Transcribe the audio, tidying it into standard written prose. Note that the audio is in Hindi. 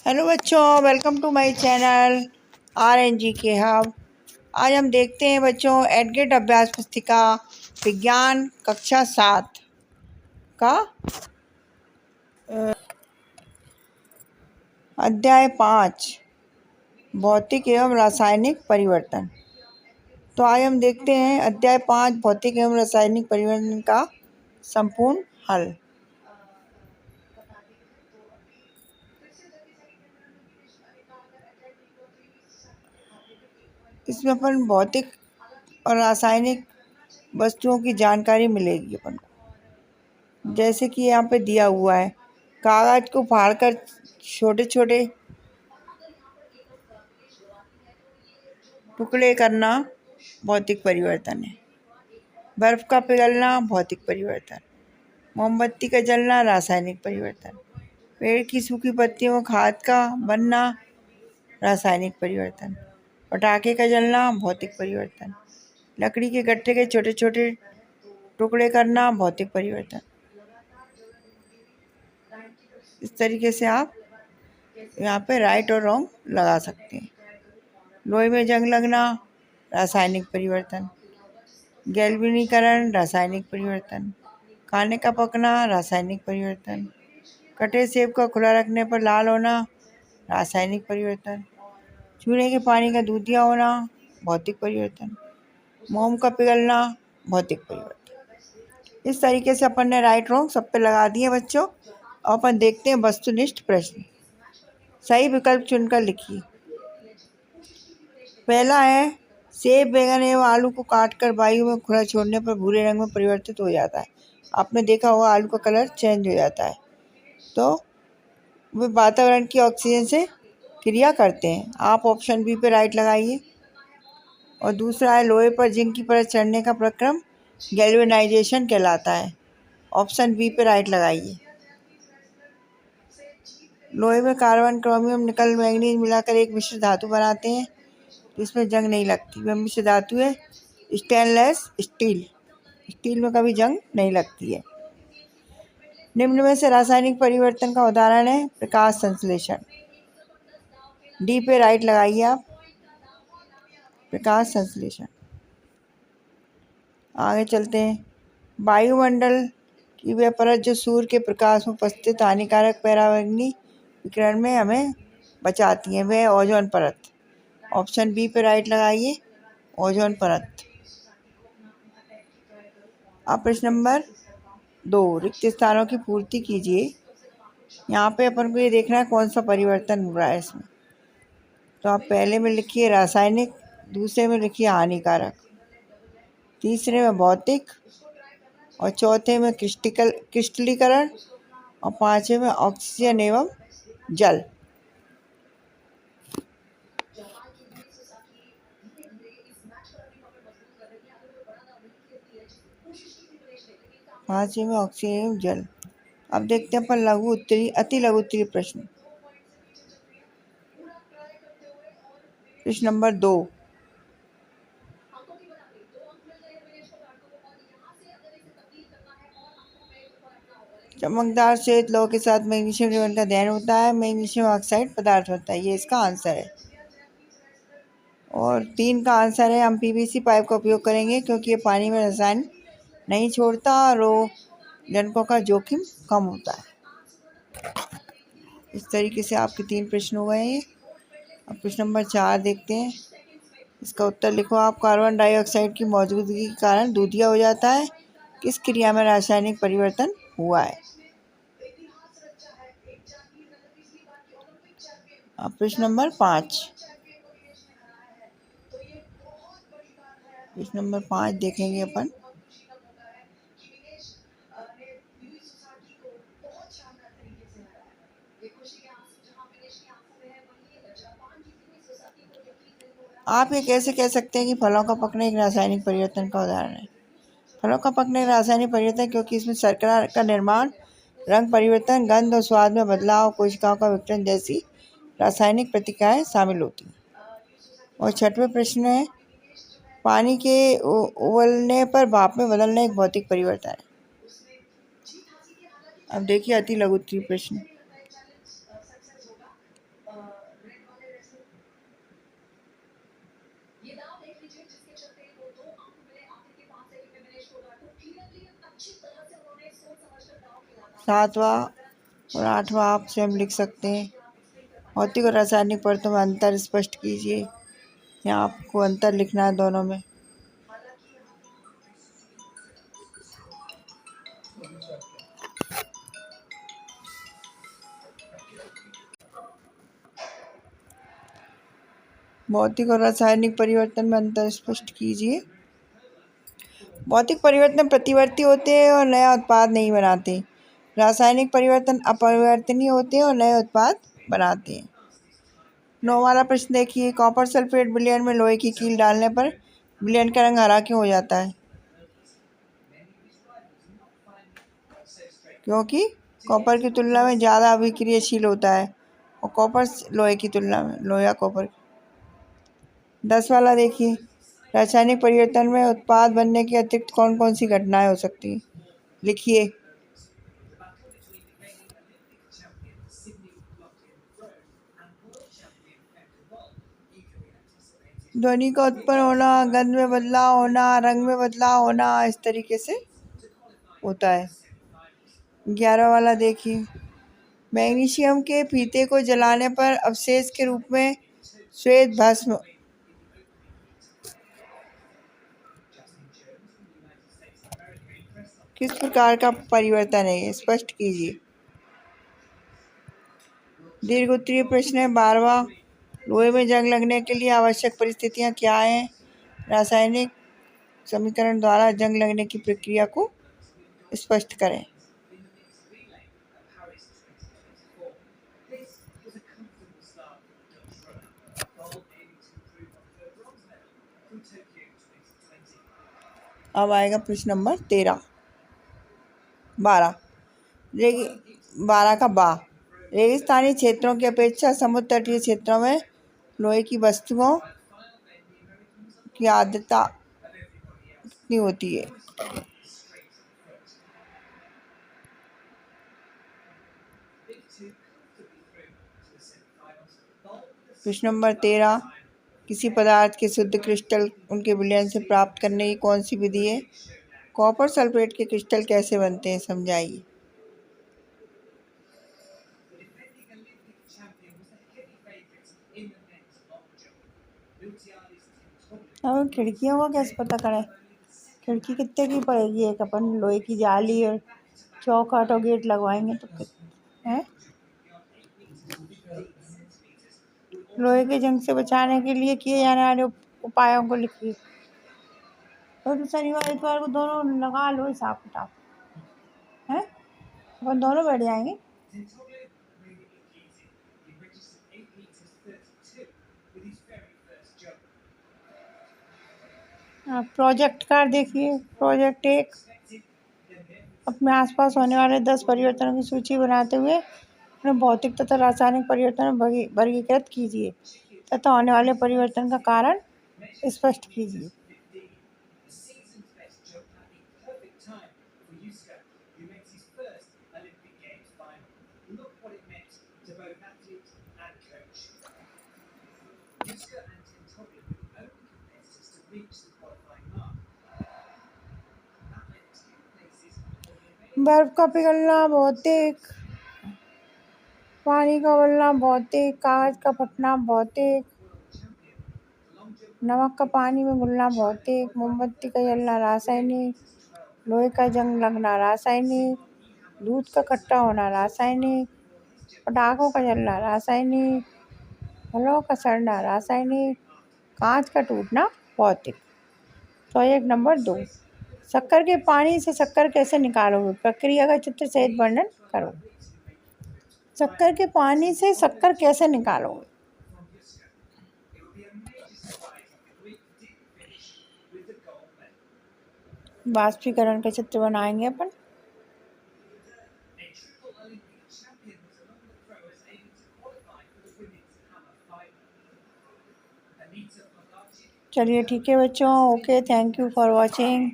हेलो बच्चों, welcome to my channel RNG के हब। आज हम देखते हैं बच्चों एडगेट अभ्यास पुस्तिका विज्ञान कक्षा 7 का अध्याय 5 भौतिक एवं रासायनिक परिवर्तन। तो आज हम देखते हैं अध्याय 5 भौतिक एवं रासायनिक परिवर्तन का संपूर्ण हल। इसमें अपन भौतिक और रासायनिक वस्तुओं की जानकारी मिलेगी अपन को। जैसे कि यहाँ पे दिया हुआ है, कागज को फाड़कर छोटे छोटे टुकड़े करना भौतिक परिवर्तन है। बर्फ का पिघलना भौतिक परिवर्तन। मोमबत्ती का जलना रासायनिक परिवर्तन। पेड़ की सूखी पत्तियों में खाद का बनना रासायनिक परिवर्तन। पटाखे का जलना भौतिक परिवर्तन। लकड़ी के गट्ठे के छोटे छोटे टुकड़े करना भौतिक परिवर्तन। इस तरीके से आप यहाँ पे राइट और रॉन्ग लगा सकते हैं। लोहे में जंग लगना रासायनिक परिवर्तन। गैल्वेनीकरण रासायनिक परिवर्तन। खाने का पकना रासायनिक परिवर्तन। कटे सेब का खुला रखने पर लाल होना रासायनिक परिवर्तन। चूल्हे के पानी का दूधिया होना भौतिक परिवर्तन। मोम का पिघलना भौतिक परिवर्तन। इस तरीके से अपन ने राइट रॉन्ग सब पे लगा दिए बच्चों। और अपन देखते हैं वस्तुनिष्ठ प्रश्न। सही विकल्प चुनकर लिखिए। पहला है, सेब बैंगन एवं आलू को काटकर वायु में खुला छोड़ने पर भूरे रंग में परिवर्तित हो जाता है। आपने देखा होगा आलू का कलर चेंज हो जाता है, तो वे वातावरण की ऑक्सीजन से क्रिया करते हैं। आप ऑप्शन बी पे राइट लगाइए। और दूसरा है, लोहे पर जिंक की परत चढ़ने का प्रक्रम गैल्वेनाइजेशन कहलाता है। ऑप्शन बी पे राइट लगाइए। लोहे में कार्बन क्रोमियम निकल मैंगनीज मिलाकर एक मिश्र धातु बनाते हैं, इसमें जंग नहीं लगती। वह मिश्र धातु है स्टेनलेस स्टील। स्टील में कभी जंग नहीं लगती है। निम्न में से रासायनिक परिवर्तन का उदाहरण है प्रकाश संश्लेषण। डी पे राइट लगाइए आप, प्रकाश संश्लेषण। आगे चलते हैं। वायुमंडल की वह परत जो सूर्य के प्रकाश में उपस्थित हानिकारक पराबैंगनी विकिरण में हमें बचाती है, वह ओजोन परत। ऑप्शन बी पे राइट लगाइए, ओजोन परत। अब प्रश्न नंबर 2, रिक्त स्थानों की पूर्ति कीजिए। यहाँ पे अपन को ये देखना है कौन सा परिवर्तन हो रहा है इसमें। तो आप पहले में लिखिए रासायनिक, दूसरे में लिखिए हानिकारक, तीसरे में भौतिक, और चौथे में क्रिस्टलीकरण, और पांचवे में ऑक्सीजन एवं जल। पांचवे में ऑक्सीजन एवं जल। अब देखते हैं अपन लघु उत्तरी अति लघु उत्तरी प्रश्न। प्रश्न नंबर 2, चमकदार श्वेत लौह के साथ मैग्नीशियम रिबन का दहन होता है, मैग्नीशियम ऑक्साइड पदार्थ होता है। ये इसका आंसर है। और 3 का आंसर है, हम PVC पाइप का उपयोग करेंगे क्योंकि ये पानी में रसायन नहीं छोड़ता और जनकों का जोखिम कम होता है। इस तरीके से आपके 3 प्रश्न हो गए हैं। अब प्रश्न नंबर 4 देखते हैं। इसका उत्तर लिखो आप। कार्बन डाइऑक्साइड की मौजूदगी के कारण दूधिया हो जाता है। किस क्रिया में रासायनिक परिवर्तन हुआ है? अब प्रश्न नंबर 5। प्रश्न नंबर 5 देखेंगे अपन। आप ये कैसे कह सकते हैं कि फलों का पकना एक रासायनिक परिवर्तन का उदाहरण है? फलों का पकना एक रासायनिक परिवर्तन क्योंकि इसमें शर्करा का निर्माण, रंग परिवर्तन, गंध और स्वाद में बदलाव, कोशिकाओं का विघटन जैसी रासायनिक प्रतिक्रियाएं शामिल होती हैं। और 6वें प्रश्न है, पानी के उबलने पर भाप में बदलना एक भौतिक परिवर्तन है। अब देखिए अति लघु उत्तरीय प्रश्न। सातवां और आठवां आप स्वयं लिख सकते हैं। भौतिक और रासायनिक परतों में अंतर स्पष्ट कीजिए। यहाँ आपको अंतर लिखना है दोनों में। भौतिक और रासायनिक परिवर्तन में अंतर स्पष्ट कीजिए। भौतिक परिवर्तन प्रतिवर्ती होते हैं और नया उत्पाद नहीं बनाते। रासायनिक परिवर्तन अपरिवर्तनीय होते हैं और नए उत्पाद बनाते हैं। 9 वाला प्रश्न देखिए, कॉपर सल्फेट विलयन में लोहे की कील डालने पर विलयन का रंग हरा क्यों हो जाता है? क्योंकि कॉपर की तुलना में ज़्यादा अभिक्रियाशील होता है और कॉपर लोहे की तुलना में लोहा कॉपर। 10 वाला देखिए, रासायनिक परिवर्तन में उत्पाद बनने के अतिरिक्त कौन कौन सी घटनाएं हो सकती हैं? लिखिए। ध्वनि का उत्पन्न होना, गंध में बदलाव होना, रंग में बदलाव होना, इस तरीके से होता है। 11 वाला देखिए, मैग्नीशियम के फीते को जलाने पर अवशेष के रूप में श्वेत भस्म किस प्रकार का परिवर्तन है? स्पष्ट कीजिए। दीर्घ उत्तरीय प्रश्न है 12वां, लोहे में जंग लगने के लिए आवश्यक परिस्थितियां क्या हैं? रासायनिक समीकरण द्वारा जंग लगने की प्रक्रिया को स्पष्ट करें। अब आएगा प्रश्न नंबर 12 का बा। रेगिस्तानी क्षेत्रों की अपेक्षा समुद्र तटीय क्षेत्रों में लोहे की वस्तुओं की आर्द्रता कितनी होती है? प्रश्न नंबर 13, किसी पदार्थ के शुद्ध क्रिस्टल उनके विलयन से प्राप्त करने की कौन सी विधि है? कॉपर सल्फेट के क्रिस्टल कैसे बनते हैं, समझाइए। और खिड़कियों का कैसे पता करें? खिड़की कितने की पड़ेगी? एक अपन लोहे की जाली और चौखट और गेट लगवाएंगे तो है। लोहे के जंग से बचाने के लिए किए जाने वाले उपायों को लिखिए। तो शनिवार इतवार को दोनों लगा लो हिसाब किताब है, अपन दोनों बैठ जाएंगे। प्रोजेक्ट कार्ड देखिए। प्रोजेक्ट 1, अपने आसपास होने वाले 10 परिवर्तनों की सूची बनाते हुए उन्हें भौतिक तथा रासायनिक परिवर्तन में वर्गीकृत कीजिए तथा होने वाले परिवर्तन का कारण स्पष्ट कीजिए। बर्फ का पिघलना भौतिक, पानी का उबलना भौतिक, कागज का फटना भौतिक, नमक का पानी में घुलना भौतिक, मोमबत्ती का जलना रासायनिक, लोहे का जंग लगना रासायनिक, दूध का खट्टा होना रासायनिक, पटाखों का जलना रासायनिक, फलों का सड़ना रासायनिक, कांच का टूटना भौतिक। प्रोजेक्ट नंबर 2, शक्कर के पानी से शक्कर कैसे निकालोगे? प्रक्रिया का चित्र सहित वर्णन करो। शक्कर के पानी से शक्कर कैसे निकालोगे? वाष्पीकरण का चित्र बनाएंगे अपन। चलिए ठीक है बच्चों, okay, thank you for watching.